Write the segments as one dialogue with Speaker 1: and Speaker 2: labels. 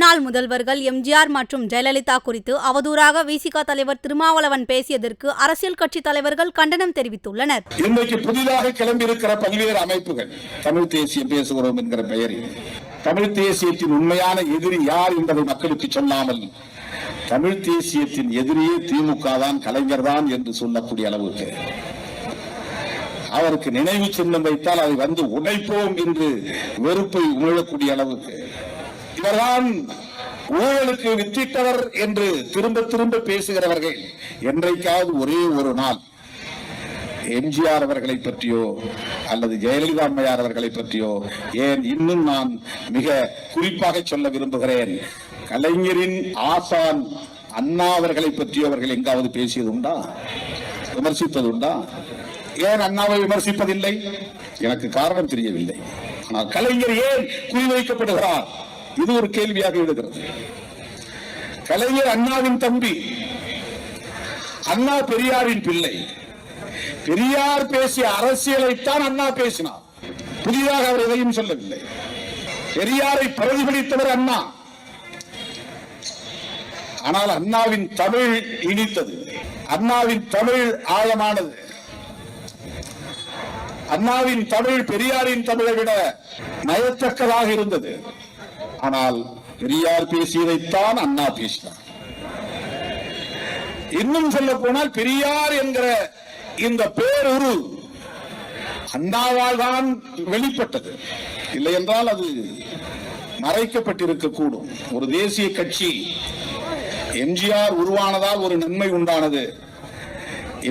Speaker 1: முன்னாள் முதல்வர்கள் எம்ஜிஆர் மற்றும் ஜெயலலிதா குறித்து அவதூறாக விசிக தலைவர் திருமாவளவன் பேசியதற்கு அரசியல் கட்சி தலைவர்கள் கண்டனம் தெரிவித்துள்ளனர்.
Speaker 2: இன்றைக்கு புதிதாக கிளம்பியிருக்கிற பல்வேறு அமைப்புகள் தமிழ் தேசியம் பேசுகிறோம் என்கிற பெயரில் தமிழ் தேசியத்தின் உண்மையான எதிரி யார் என்பதை மக்களுக்கு சொல்லாமல் தமிழ் தேசியத்தின் எதிரியே திமுக தான், கலைஞர் தான் என்று சொல்லக்கூடிய அளவுக்கு அவருக்கு நினைவு சின்னம் வைத்தால் அதை வந்து உடைப்போம் என்று வெறுப்பை உமிழக்கூடிய அளவுக்கு இவர்தான் ஊழலுக்கு வித்திட்டவர் என்று திரும்ப திரும்ப பேசுகிறவர்கள் என்றைக்காவது ஒரே ஒரு நாள் எம்ஜிஆர் அவர்களை பற்றியோ அல்லது ஜெயலலிதா அம்மையார் அவர்களை பற்றியோ, ஏன் இன்னும் நான் மிக குறிப்பாக சொல்ல விரும்புகிறேன், கலைஞரின் ஆசான் அண்ணா அவர்களை பற்றியோ அவர்கள் எங்காவது பேசியது உண்டா, விமர்சிப்பது உண்டா? ஏன் அண்ணாவை விமர்சிப்பதில்லை? எனக்கு காரணம் தெரியவில்லை. ஆனால் கலைஞர் ஏன் குறிவைக்கப்படுகிறார்? இது ஒரு கேள்வியாக எழுகிறது. கலைஞர் அண்ணாவின் தம்பி, அண்ணா பெரியாரின் பிள்ளை. பெரியார் பேசிய அரசியலைத்தான் அண்ணா பேசினார். புதிதாக அவர் எதையும் சொல்லவில்லை. பெரியாரை பிரதிபலித்தவர் அண்ணா. ஆனால் அண்ணாவின் தமிழ் இனித்தது, அண்ணாவின் தமிழ் ஆழமானது. அண்ணாவின் தமிழ் பெரியாரின் தமிழை விட நயத்தக்கதாக இருந்தது. ஆனால் பெரியார் பேசியதைத்தான் அண்ணா பேசினார். இன்னும் சொல்ல போனால் பெரியார் என்கிற இந்த பேருரு அண்ணாவால் தான் வெளிப்பட்டது. இல்லை என்றால் அது மறைக்கப்பட்டிருக்க கூடும். ஒரு தேசிய கட்சி எம்ஜிஆர் உருவானதால் ஒரு நன்மை உண்டானது.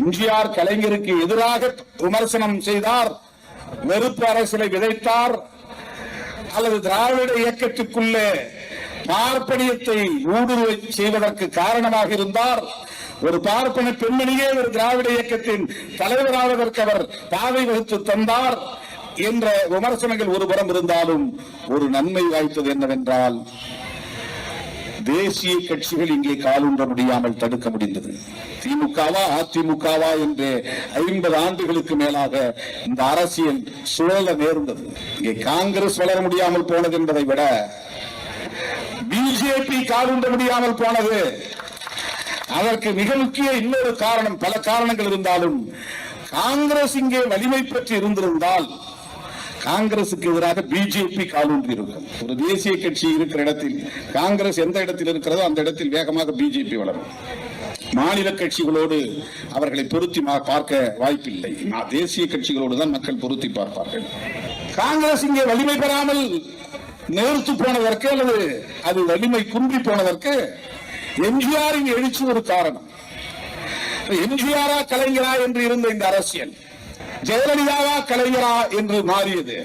Speaker 2: எம்ஜிஆர் கலைஞருக்கு எதிராக விமர்சனம் செய்தார், வெறுப்பு அரசியலை விதைத்தார், அல்லது திராவிட இயக்கத்துக்குள்ளே பார்ப்பனியத்தை ஊடுருவ செய்வதற்கு காரணமாக இருந்தார். ஒரு பார்ப்பன பெண்மணியே ஒரு திராவிட இயக்கத்தின் தலைவராவதற்கு அவர் பாதை வகுத்து தந்தார் என்ற விமர்சனங்கள் ஒருபுறம் இருந்தாலும் ஒரு நன்மை வாய்த்தது என்னவென்றால் தேசிய கட்சிகள் இங்கே காலூன்ற முடியாமல் தடுக்க முடிந்தது. திமுகவா அதிமுகவா என்று 50 ஆண்டுகளுக்கு மேலாக இந்த அரசியல் சுழல நேர்ந்தது. இங்கே காங்கிரஸ் வளர முடியாமல் போனது என்பதை விட பிஜேபி காலூன்ற முடியாமல் போனது. அதற்கு மிக முக்கிய இன்னொரு காரணம், பல காரணங்கள் இருந்தாலும் காங்கிரஸ் இங்கே வலிமை பெற்று இருந்திருந்தால் காங்கிரசுக்கு எதிராக பிஜேபி காலூன்றி இருக்கும். ஒரு தேசிய கட்சி இருக்கிற இடத்தில் காங்கிரஸ் எந்த இடத்தில் இருக்கிறதோ அந்த இடத்தில் வேகமாக பிஜேபி வளரும். மாநில கட்சிகளோடு அவர்களை பொருத்தி பார்க்க வாய்ப்பில்லை. தேசிய கட்சிகளோடு தான் மக்கள் பொருத்தி பார்ப்பார்கள். காங்கிரஸ் இங்கே வலிமை பெறாமல் நேர்த்து போனதற்கு அல்லது அது வலிமை குன்றி போனதற்கு எம்ஜிஆரின் எழுச்சி ஒரு காரணம். எம்ஜிஆரா கலைஞரா என்று இருந்த இந்த அரசியல் ஜெயலலிதாவா கலைஞரா என்று மாறியது.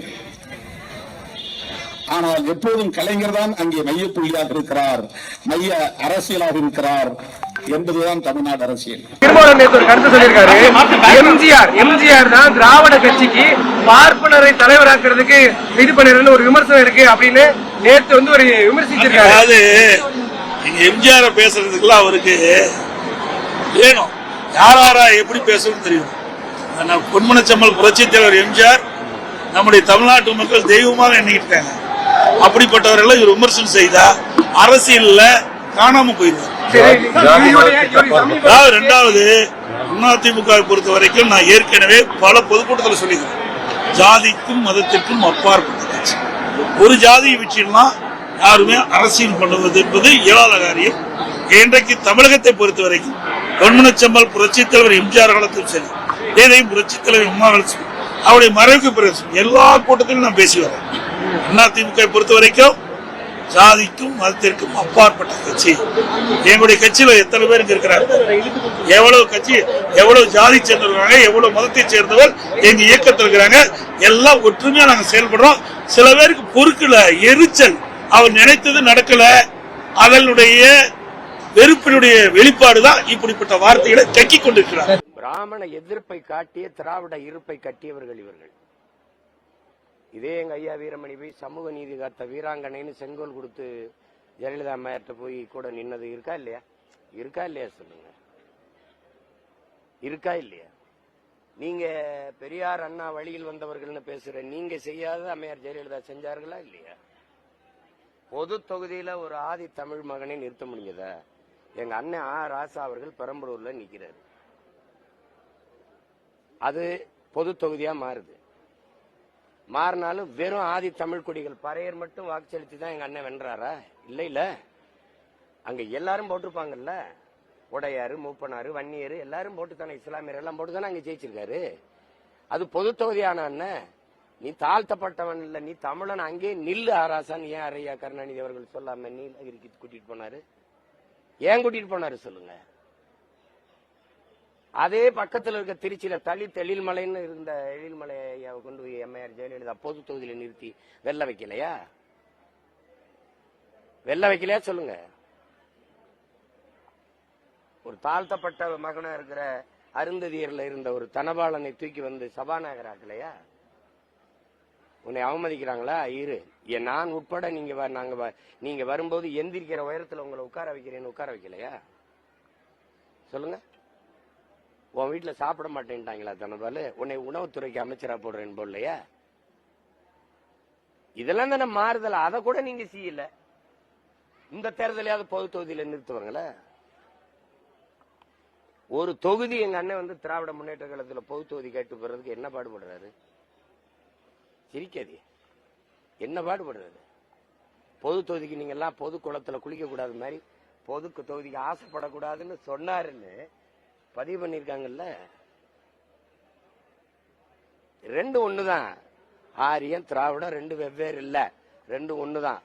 Speaker 2: ஆனால் எப்போதும் கலைஞர் தான் அங்கே மையப்புள்ளியாக இருக்கிறார், மைய அரசியலாக இருக்கிறார் என்பதுதான் தமிழ்நாடு அரசியல்.
Speaker 3: கருத்து சொல்லியிருக்காரு. எம்ஜிஆர் தான் திராவிட கட்சிக்கு பார்ப்பனரை தலைவராக்குறதுக்கு இது பண்ணிருந்த ஒரு விமர்சனம் இருக்கு அப்படின்னு நேற்று வந்து ஒரு விமர்சிச்சிருக்காரு.
Speaker 4: அதாவது எம்ஜிஆர் பேசுறதுக்குலாம் அவருக்கு வேணும், யாரா எப்படி பேசணும்னு தெரியும். பொன்மனச்செம்மல் புரட்சித் தலைவர் எம்ஜிஆர் நம்முடைய தமிழ்நாட்டு மக்கள் தெய்வமாக எண்ணிக்கிட்டாங்க. அப்படிப்பட்டவர்கள் இவர் விமர்சனம் செய்தா அரசியல்ல காணாம போயிருவார். இரண்டாவது, அதிமுக பொறுத்த வரைக்கும் நான் ஏற்கனவே பல பொதுக்கூட்டத்தில் சொல்லிக்கிறேன், ஜாதிக்கும் மதத்திற்கும் அப்பாற்பட்ட கட்சி. ஒரு ஜாதியை வச்சுலாம் யாருமே அரசியல் பண்ணுவது என்பது இயலாத காரியம். இன்றைக்கு தமிழகத்தை பொறுத்த வரைக்கும் பொன்மனச்செம்மல் புரட்சித் தலைவர் எம்ஜிஆர் காலத்திலும் சரி, இதையும் புரட்சித் தலைவர் அம்மா காலத்தில் அவருடைய மறைவுக்கு பிறகு எல்லா கூட்டத்திலும் நான் பேசி வரேன். அதிமுக பொறுத்த வரைக்கும் ஜாதிக்கும் மதத்திற்கும் அப்பாற்பட்ட கட்சி. எங்களுடைய கட்சியில எத்தனை பேர் இருக்கிறாங்க, எவ்வளவு கட்சி, எவ்வளவு ஜாதி சேர்ந்தவர்கள், எவ்வளவு மதத்தை சேர்ந்தவர் எங்க இயக்கத்தில் இருக்கிறாங்க, எல்லாம் ஒற்றுமையா நாங்க செயல்படுறோம். சில பேருக்கு பொறுக்கல, எரிச்சல், அவர் நினைத்தது நடக்கல, அதனுடைய வெறுப்பினுடைய வெளிப்பாடுதான் இப்படிப்பட்ட வார்த்தைகளை கக்கிக் கொண்டிருக்கிறார்.
Speaker 5: பிராமண எதிர்ப்பை காட்டிய திராவிட இருப்பை கட்டியவர்கள் இவர்கள். இதே எங்க ஐயா வீரமணி போய் சமூக நீதி காத்த வீராங்கனைன்னு செங்கோல் கொடுத்து ஜெயலலிதா அம்மையார்ட்ட போய் கூட நின்னது இருக்கா இல்லையா? இருக்கா இல்லையா சொல்லுங்க, இருக்கா இல்லையா? நீங்க பெரியார் அண்ணா வழியில் வந்தவர்கள்னு பேசுற நீங்க செய்யாத அம்மையார் ஜெயலலிதா செஞ்சார்களா இல்லையா? பொது தொகுதியில ஒரு ஆதி தமிழ் மகனை நிறுத்த முடிஞ்சத? எங்க அண்ணன் ராசா அவர்கள் பெரம்பலூர்ல நிக்கிறாரு. அது பொது தொகுதியா மாறுது. மாறினாலும் வெறும் ஆதி தமிழ் குடிகள் பறையர் மட்டும் வாக்கு செலுத்தி தான் எங்க அண்ணன் வென்றாரா? இல்ல, அங்க எல்லாரும் போட்டிருப்பாங்கல்ல. உடையாரு, மூப்பனாரு, வன்னியரு எல்லாரும் போட்டு தானே, இஸ்லாமியர் எல்லாம் போட்டு தானே அங்க ஜெயிச்சிருக்காரு. அது பொது தொகுதியான அண்ணன். நீ தாழ்த்தப்பட்டவன் இல்ல, நீ தமிழன், அங்கே நில்லு ஆராசான் ஏன் ஐயா கருணாநிதி அவர்கள் சொல்லாம நீலகிரிக்கு கூட்டிட்டு போனாரு? ஏன் கூட்டிட்டு போனாரு சொல்லுங்க? அதே பக்கத்தில் இருக்க திருச்சியில எழில்மலைன்னு இருந்த எழில்மலையை கொண்டு போய் எம்ஐஆர் ஜெயலலிதா பொது தொகுதியில நிறுத்தி வெல்ல வைக்கலையா? வெல்ல வைக்கலையா சொல்லுங்க? ஒரு தாழ்த்தப்பட்ட மகனா இருக்கிற அருந்ததியர்ல இருந்த ஒரு தனபாலனை தூக்கி வந்து சபாநாயகர் ஆக்கலையா? உன்னை அவமதிக்கிறாங்களா? நான் உட்பட நீங்க வரும்போது எந்திரிக்கிற உயரத்துல உங்களை உட்கார வைக்கிறேன்னு உட்கார வைக்கலையா? சொல்லுங்க. உன் வீட்டுல சாப்பிட மாட்டேன்ட்டாங்களா தனபாலு? உன்னை உணவுத்துறைக்கு அமைச்சரா போடுறேன்னு போடலையா? இதெல்லாம் தானே மாறுதல். அதை கூட நீங்க செய்யல. இந்த தேர்தலையாவது பொது தொகுதியில நிறுத்துவாங்களே. ஒரு தொகுதி எங்க அண்ணன் வந்து திராவிட முன்னேற்ற கழகத்துல பொது தொகுதி கேட்டு போறதுக்கு என்ன பாடுபடுறாரு? சிரிக்காது. என்ன பாடுபடுறாரு? பொது தொகுதிக்கு நீங்க எல்லாம் பொது குளத்துல குளிக்க கூடாது மாதிரி பொது தொகுதிக்கு ஆசைப்படக்கூடாதுன்னு சொன்னாருன்னு பதிவு பண்ணிருக்காங்கல்ல. ரெண்டு ஒண்ணுதான். ஆரியம் திராவிடம் ரெண்டு வெவ்வேறு இல்ல, ரெண்டு ஒண்ணுதான்.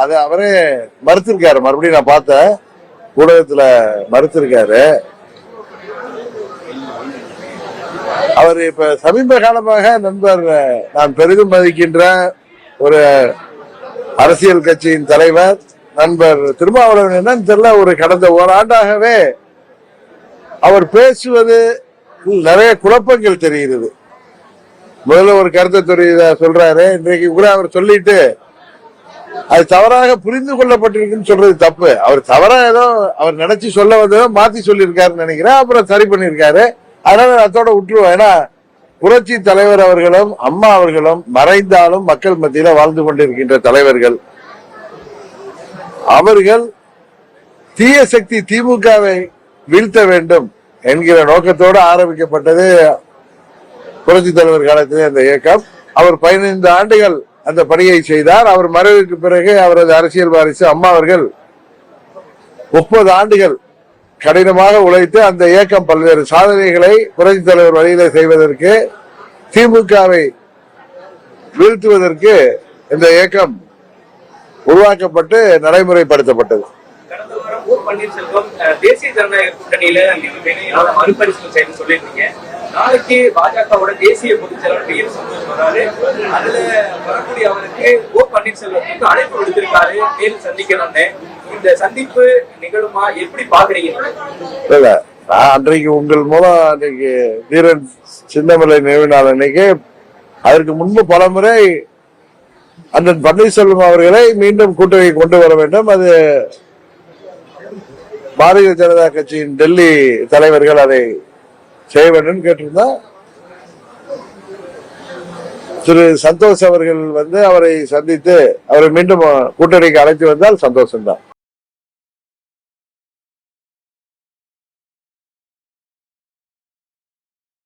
Speaker 6: அது அவரே மறுத்திருக்காரு. மறுபடியும் நான் பார்த்தேன் ஊடகத்துல மறுத்திருக்காரு. அவர் இப்ப சமீப காலமாக நண்பர் நான் பெரிதும் மதிக்கின்ற ஒரு அரசியல் கட்சியின் தலைவர் நண்பர் திருமாவளவன் என்னன்னு தெரியல, ஒரு கடந்த ஓராண்டாகவே அவர் பேசுவது நிறைய குழப்பங்கள் தெரிகிறது. முதல்ல ஒரு கருத்தை சொல்றாரு, இன்றைக்கு கூட அவர் சொல்லிட்டு அது தவறாக புரிந்து கொள்ளப்பட்டிருக்குன்னு சொல்றது தப்பு. அவர் தவறா ஏதோ அவர் நினைச்சு சொல்ல வந்ததோ மாத்தி சொல்லியிருக்காருன்னு நினைக்கிறேன். அப்புறம் சரி பண்ணிருக்காரு. அதனால அதோட விட்டுருவோம். ஏன்னா புரட்சி தலைவர் அவர்களும் அம்மா அவர்களும் மறைந்தாலும் மக்கள் மத்தியில வாழ்ந்து கொண்டிருக்கின்ற தலைவர்கள். அவர்கள் தீய சக்தி திமுகவை வீழ்த்த வேண்டும் என்கிற நோக்கத்தோடு ஆரம்பிக்கப்பட்டது புரட்சி தலைவர் காலத்திலே அந்த இயக்கம். அவர் 15 ஆண்டுகள் அந்த பணியை செய்தார். அவர் மறைவுக்கு பிறகு அவரது அரசியல் வாரிசு அம்மா அவர்கள் 30 ஆண்டுகள் கடினமாக உழைத்து அந்த இயக்கம் பல்வேறு சாதனைகளை புரட்சி தலைவர் வழியில செய்வதற்கு, திமுகவை வீழ்த்துவதற்கு இந்த இயக்கம் உருவாக்கப்பட்டு நடைமுறைப்படுத்தப்பட்டது.
Speaker 3: கடந்த வாரம் ஓ பன்னீர்செல்வம் தேசிய ஜனநாயக கூட்டணியில மறுபரிசீலனை செய்து சொல்லியிருந்தீங்க. நாளைக்கு பாஜகவோட தேசிய பொதுச் செயலாளர் டி.எம். சந்தோஷ் வராரு. அதுல வரக்கூடிய அவருக்கு ஓ பன்னீர்செல்வத்துக்கு அழைப்பு கொடுத்திருக்காரு நேரில் சந்திக்கணும்னு. இந்த சந்திப்பு நிகழுமா? எப்படி பாக்குறீங்க?
Speaker 6: இல்ல, அன்றைக்கு உங்கள் மூலம் அன்றைக்கு தீரன் சின்னமலை நினைவு நாள் அன்னைக்கு அதற்கு முன்பு பல முறை அண்ணன் பன்னீர்செல்வம் அவர்களை மீண்டும் கூட்டணியை கொண்டு வர வேண்டும், அது பாரதிய ஜனதா கட்சியின் டெல்லி தலைவர்கள் அதை செய்ய வேண்டும் கேட்டிருந்தா திரு சந்தோஷ் அவர்கள் வந்து அவரை சந்தித்து அவரை மீண்டும் கூட்டணிக்கு அழைத்து வந்தால் சந்தோஷம்தான்.